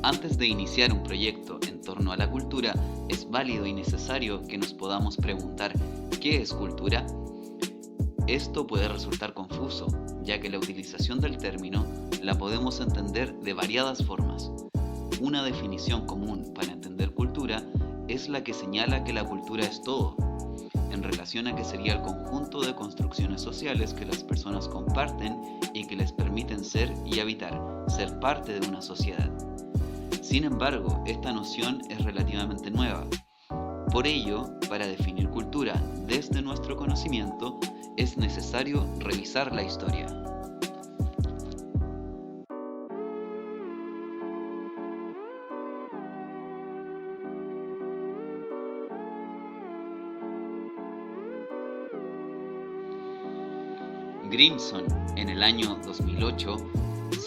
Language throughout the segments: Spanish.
Antes de iniciar un proyecto en torno a la cultura, es válido y necesario que nos podamos preguntar ¿qué es cultura? Esto puede resultar confuso, ya que la utilización del término la podemos entender de variadas formas. Una definición común para entender cultura es la que señala que la cultura es todo, en relación a que sería el conjunto de construcciones sociales que las personas comparten y que les permiten ser y habitar, ser parte de una sociedad. Sin embargo, esta noción es relativamente nueva. Por ello, para definir cultura desde nuestro conocimiento, es necesario revisar la historia. Grimson, en el año 2008,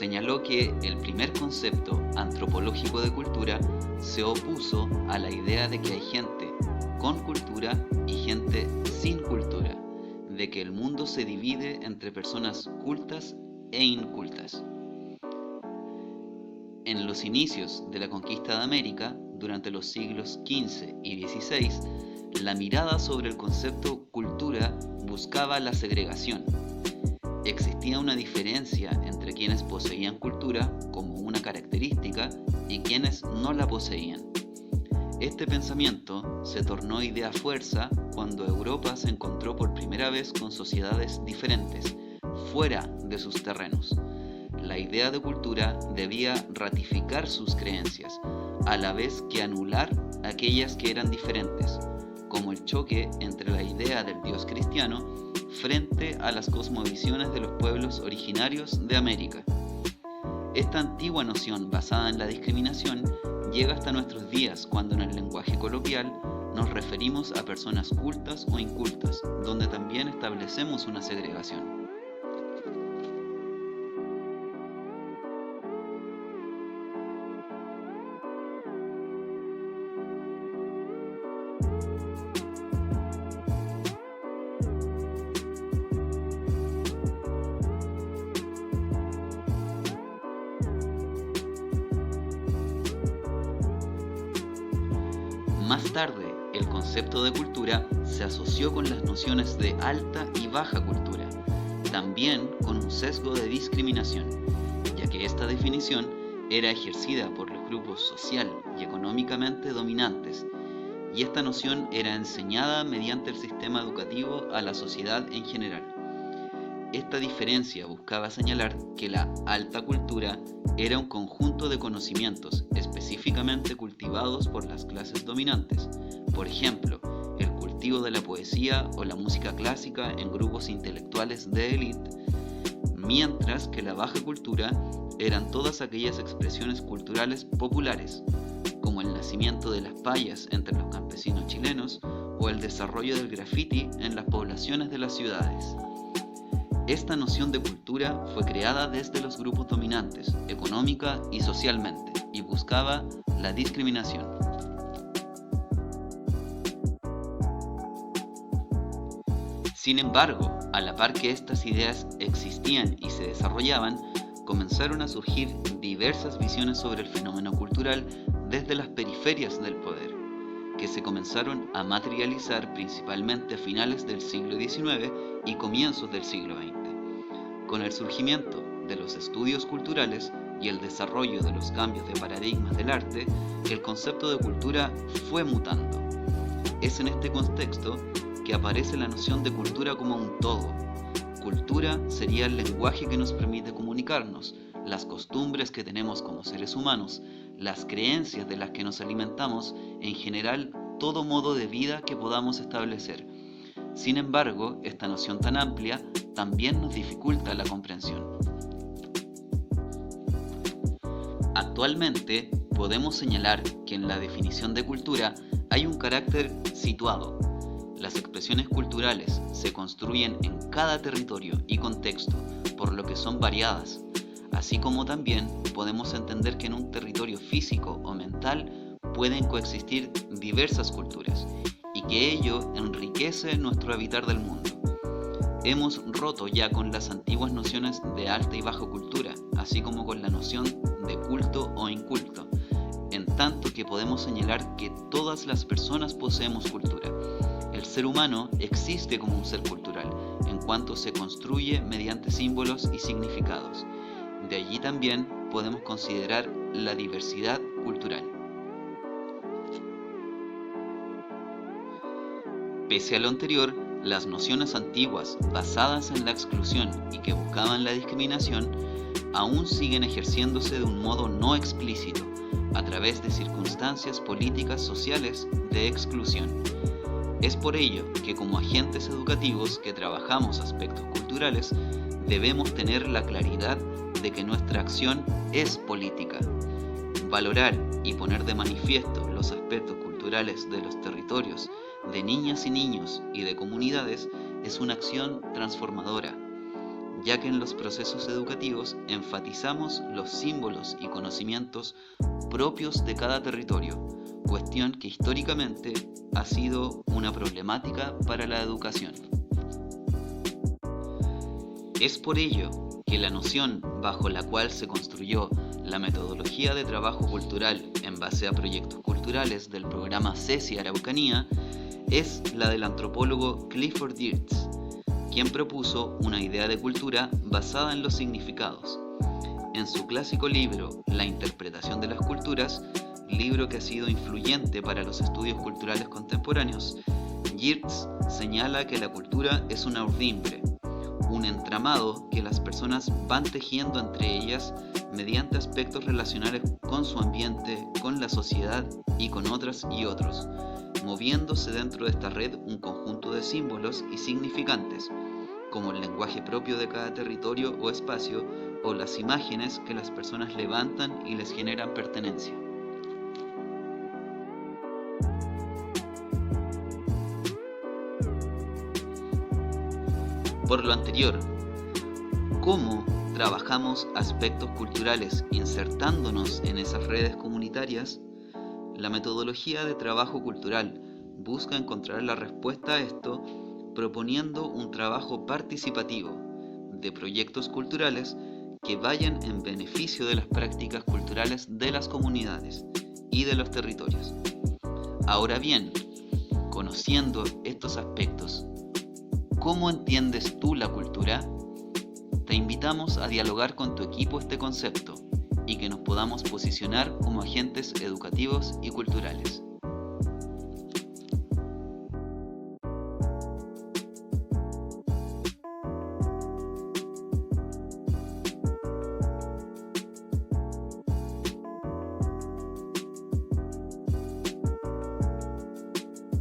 señaló que el primer concepto antropológico de cultura se opuso a la idea de que hay gente con cultura y gente sin cultura, de que el mundo se divide entre personas cultas e incultas. En los inicios de la conquista de América, durante los siglos XV y XVI, la mirada sobre el concepto cultura buscaba la segregación. Existía una diferencia entre quienes poseían cultura como una característica y quienes no la poseían. Este pensamiento se tornó idea fuerza cuando Europa se encontró por primera vez con sociedades diferentes, fuera de sus terrenos. La idea de cultura debía ratificar sus creencias, a la vez que anular aquellas que eran diferentes, como el choque entre la idea del Dios cristiano frente a las cosmovisiones de los pueblos originarios de América. Esta antigua noción basada en la discriminación llega hasta nuestros días cuando en el lenguaje coloquial nos referimos a personas cultas o incultas, donde también establecemos una segregación. Más tarde, el concepto de cultura se asoció con las nociones de alta y baja cultura, también con un sesgo de discriminación, ya que esta definición era ejercida por los grupos social y económicamente dominantes, y esta noción era enseñada mediante el sistema educativo a la sociedad en general. Esta diferencia buscaba señalar que la alta cultura era un conjunto de conocimientos específicamente cultivados por las clases dominantes, por ejemplo, el cultivo de la poesía o la música clásica en grupos intelectuales de élite, mientras que la baja cultura eran todas aquellas expresiones culturales populares, como el nacimiento de las payas entre los campesinos chilenos o el desarrollo del graffiti en las poblaciones de las ciudades. Esta noción de cultura fue creada desde los grupos dominantes, económica y socialmente, y buscaba la discriminación. Sin embargo, a la par que estas ideas existían y se desarrollaban, comenzaron a surgir diversas visiones sobre el fenómeno cultural desde las periferias del poder, que se comenzaron a materializar principalmente a finales del siglo XIX y comienzos del siglo XX. Con el surgimiento de los estudios culturales y el desarrollo de los cambios de paradigmas del arte, el concepto de cultura fue mutando. Es en este contexto que aparece la noción de cultura como un todo. Cultura sería el lenguaje que nos permite comunicarnos, las costumbres que tenemos como seres humanos, las creencias de las que nos alimentamos, en general todo modo de vida que podamos establecer. Sin embargo, esta noción tan amplia también nos dificulta la comprensión. Actualmente, podemos señalar que en la definición de cultura hay un carácter situado. Las expresiones culturales se construyen en cada territorio y contexto, por lo que son variadas, así como también podemos entender que en un territorio físico o mental pueden coexistir diversas culturas y que ello enriquece nuestro habitar del mundo. Hemos roto ya con las antiguas nociones de alta y baja cultura, así como con la noción de culto o inculto, tanto que podemos señalar que todas las personas poseemos cultura. El ser humano existe como un ser cultural, en cuanto se construye mediante símbolos y significados. De allí también podemos considerar la diversidad cultural. Pese a lo anterior, las nociones antiguas basadas en la exclusión y que buscaban la discriminación aún siguen ejerciéndose de un modo no explícito, a través de circunstancias políticas sociales de exclusión. Es por ello que como agentes educativos que trabajamos aspectos culturales, debemos tener la claridad de que nuestra acción es política. Valorar y poner de manifiesto los aspectos culturales de los territorios, de niñas y niños y de comunidades es una acción transformadora, ya que en los procesos educativos enfatizamos los símbolos y conocimientos propios de cada territorio, cuestión que históricamente ha sido una problemática para la educación. Es por ello que la noción bajo la cual se construyó la metodología de trabajo cultural en base a proyectos culturales del programa CESI Araucanía es la del antropólogo Clifford Geertz, quien propuso una idea de cultura basada en los significados. En su clásico libro La interpretación de las culturas, libro que ha sido influyente para los estudios culturales contemporáneos, Geertz señala que la cultura es una urdimbre, un entramado que las personas van tejiendo entre ellas mediante aspectos relacionales con su ambiente, con la sociedad y con otras y otros, moviéndose dentro de esta red un conjunto de símbolos y significantes, como el lenguaje propio de cada territorio o espacio, o las imágenes que las personas levantan y les generan pertenencia. Por lo anterior, ¿cómo trabajamos aspectos culturales insertándonos en esas redes comunitarias? La metodología de trabajo cultural busca encontrar la respuesta a esto proponiendo un trabajo participativo de proyectos culturales que vayan en beneficio de las prácticas culturales de las comunidades y de los territorios. Ahora bien, conociendo estos aspectos, ¿cómo entiendes tú la cultura? Te invitamos a dialogar con tu equipo este concepto y que nos podamos posicionar como agentes educativos y culturales.